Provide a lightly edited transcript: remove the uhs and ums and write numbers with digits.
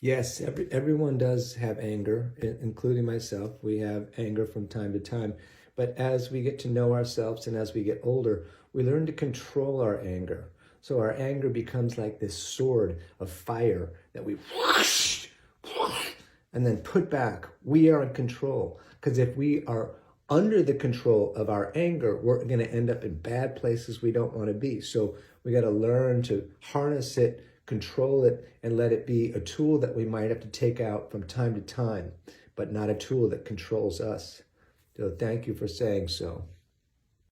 Yes, everyone does have anger, including myself. We have anger from time to time. But as we get to know ourselves and as we get older, we learn to control our anger. So our anger becomes like this sword of fire that we whoosh, whoosh, and then put back. We are in control. Because if we are under the control of our anger, we're going to end up in bad places we don't want to be. So we got to learn to harness it, control it, and let it be a tool that we might have to take out from time to time, but not a tool that controls us. So thank you for saying so.